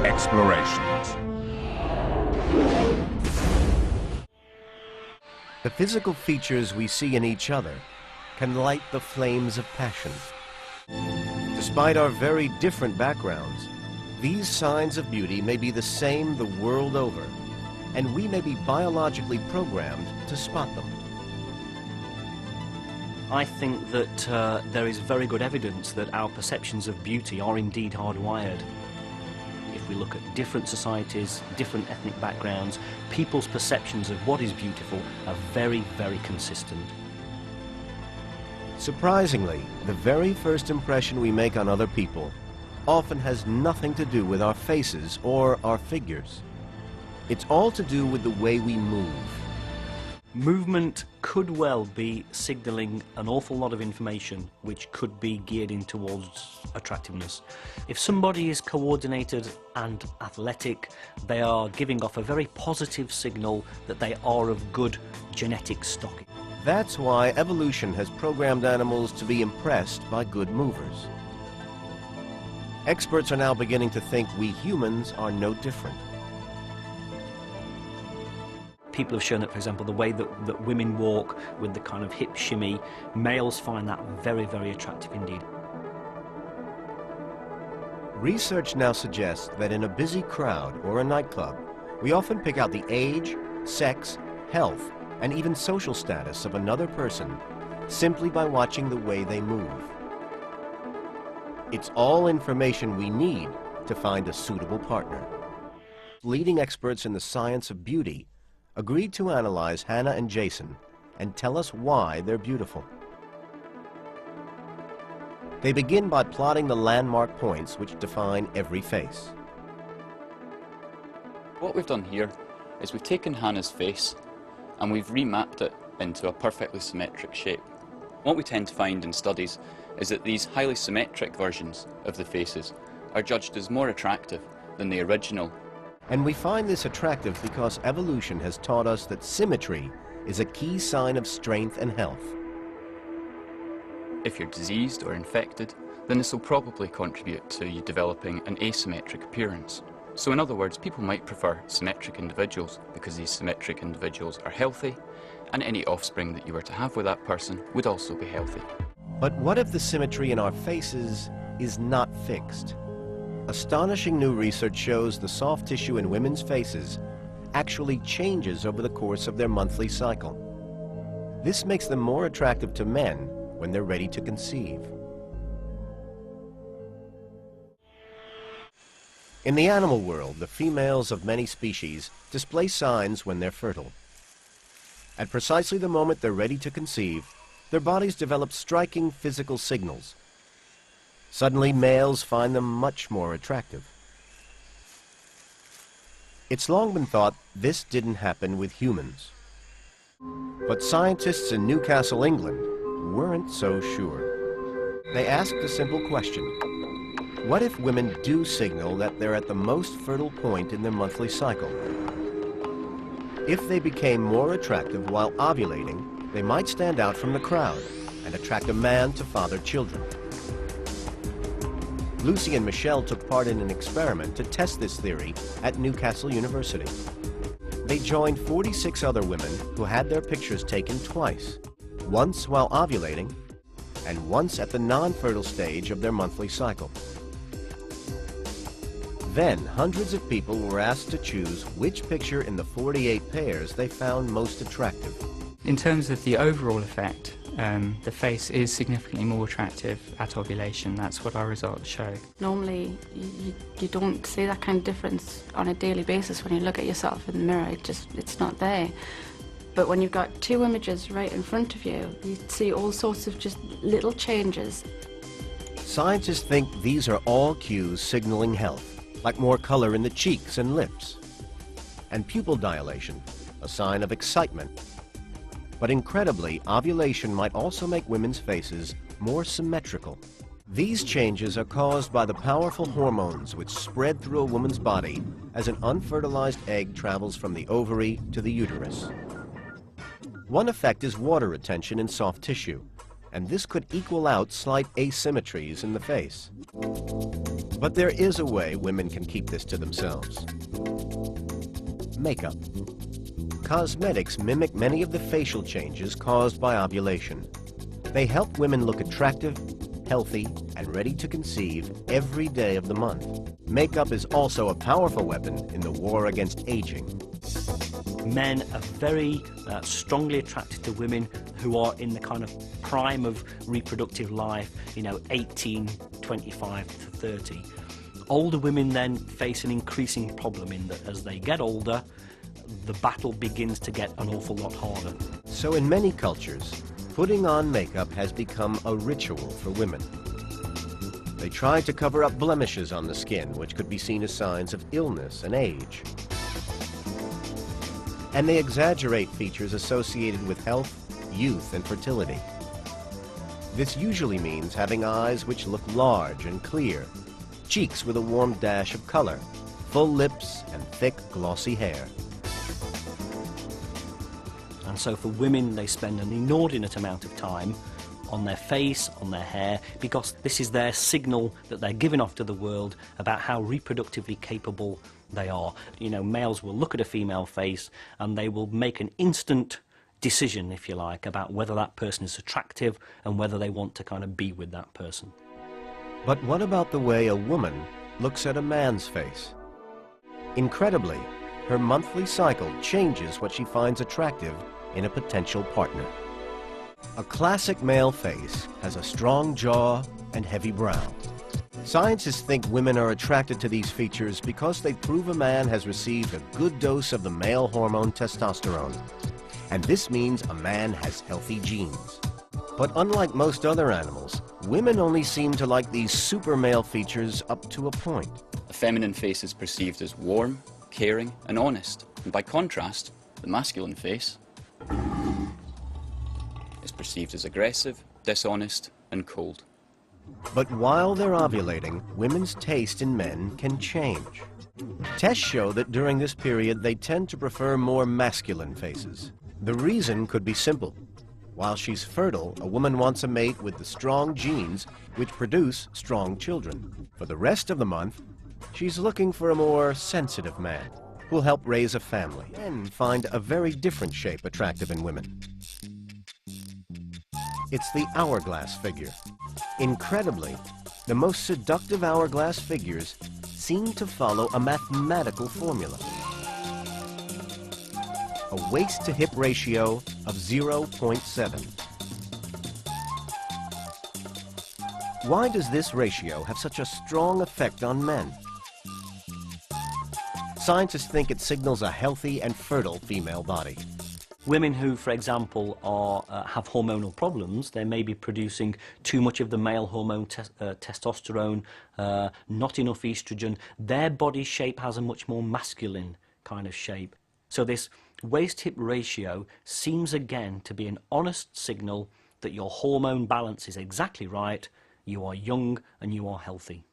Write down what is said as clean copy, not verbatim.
Explorations. The physical features we see in each other can light the flames of passion. Despite our very different backgrounds, these signs of beauty may be the same the world over, and we may be biologically programmed to spot them. I think that there is very good evidence that our perceptions of beauty are indeed hardwired. If we look at different societies, different ethnic backgrounds, people's perceptions of what is beautiful are very, very consistent. Surprisingly, the very first impression we make on other people often has nothing to do with our faces or our figures. It's all to do with the way we move. Movement could well be signalling an awful lot of information which could be geared in towards attractiveness. If somebody is coordinated and athletic, they are giving off a very positive signal that they are of good genetic stock. That's why evolution has programmed animals to be impressed by good movers. Experts are now beginning to think we humans are no different. People have shown that, for example, the way that women walk with the kind of hip shimmy, males find that very, very attractive indeed. Research now suggests that in a busy crowd or a nightclub, we often pick out the age, sex, health, and even social status of another person simply by watching the way they move. It's all information we need to find a suitable partner. Leading experts in the science of beauty agreed to analyze Hannah and Jason and tell us why they're beautiful. They begin by plotting the landmark points which define every face. What we've done here is we've taken Hannah's face and we've remapped it into a perfectly symmetric shape. What we tend to find in studies is that these highly symmetric versions of the faces are judged as more attractive than the original. And we find this attractive because evolution has taught us that symmetry is a key sign of strength and health. If you're diseased or infected, then this will probably contribute to you developing an asymmetric appearance. So in other words, people might prefer symmetric individuals because these symmetric individuals are healthy, and any offspring that you were to have with that person would also be healthy. But what if the symmetry in our faces is not fixed? Astonishing new research shows the soft tissue in women's faces actually changes over the course of their monthly cycle. This makes them more attractive to men when they're ready to conceive. In the animal world, the females of many species display signs when they're fertile. At precisely the moment they're ready to conceive, their bodies develop striking physical signals. Suddenly, males find them much more attractive. It's long been thought this didn't happen with humans. But scientists in Newcastle, England, weren't so sure. They asked a simple question. What if women do signal that they're at the most fertile point in their monthly cycle? If they became more attractive while ovulating, they might stand out from the crowd and attract a man to father children. Lucy and Michelle took part in an experiment to test this theory at Newcastle University. They joined 46 other women who had their pictures taken twice, once while ovulating and once at the non-fertile stage of their monthly cycle. Then, hundreds of people were asked to choose which picture in the 48 pairs they found most attractive. In terms of the overall effect, the face is significantly more attractive at ovulation. That's what our results show. Normally, you don't see that kind of difference on a daily basis when you look at yourself in the mirror. It's not there. But when you've got two images right in front of you, you see all sorts of just little changes. Scientists think these are all cues signaling health, like more color in the cheeks and lips, and pupil dilation, a sign of excitement. But incredibly, ovulation might also make women's faces more symmetrical. These changes are caused by the powerful hormones which spread through a woman's body as an unfertilized egg travels from the ovary to the uterus. One effect is water retention in soft tissue, and this could equal out slight asymmetries in the face. But there is a way women can keep this to themselves. Makeup. Cosmetics mimic many of the facial changes caused by ovulation. They help women look attractive, healthy, and ready to conceive every day of the month. Makeup is also a powerful weapon in the war against aging. Men are very strongly attracted to women who are in the kind of prime of reproductive life, 18, 25 to 30. Older women then face an increasing problem in that as they get older, the battle begins to get an awful lot harder. So in many cultures, putting on makeup has become a ritual for women. They try to cover up blemishes on the skin, which could be seen as signs of illness and age. And they exaggerate features associated with health, youth, and fertility. This usually means having eyes which look large and clear, cheeks with a warm dash of color, full lips, and thick, glossy hair. And so for women, they spend an inordinate amount of time on their face, on their hair, because this is their signal that they're giving off to the world about how reproductively capable they are. Males will look at a female face and they will make an instant decision, if you like, about whether that person is attractive and whether they want to kind of be with that person. But what about the way a woman looks at a man's face? Incredibly, her monthly cycle changes what she finds attractive in a potential partner. A classic male face has a strong jaw and heavy brow. Scientists think women are attracted to these features because they prove a man has received a good dose of the male hormone testosterone. And this means a man has healthy genes. But unlike most other animals, women only seem to like these super male features up to a point. A feminine face is perceived as warm, caring, and honest. And by contrast, the masculine face is perceived as aggressive, dishonest, and cold. But while they're ovulating, women's taste in men can change. Tests show that during this period, they tend to prefer more masculine faces. The reason could be simple. While she's fertile, a woman wants a mate with the strong genes which produce strong children. For the rest of the month, she's looking for a more sensitive man who'll help raise a family. Men find a very different shape attractive in women. It's the hourglass figure. Incredibly, the most seductive hourglass figures seem to follow a mathematical formula. A waist-to-hip ratio of 0.7. Why does this ratio have such a strong effect on men? Scientists think it signals a healthy and fertile female body. Women who, for example, have hormonal problems, they may be producing too much of the male hormone testosterone, not enough estrogen. Their body shape has a much more masculine kind of shape. So this waist-hip ratio seems again to be an honest signal that your hormone balance is exactly right, you are young and you are healthy.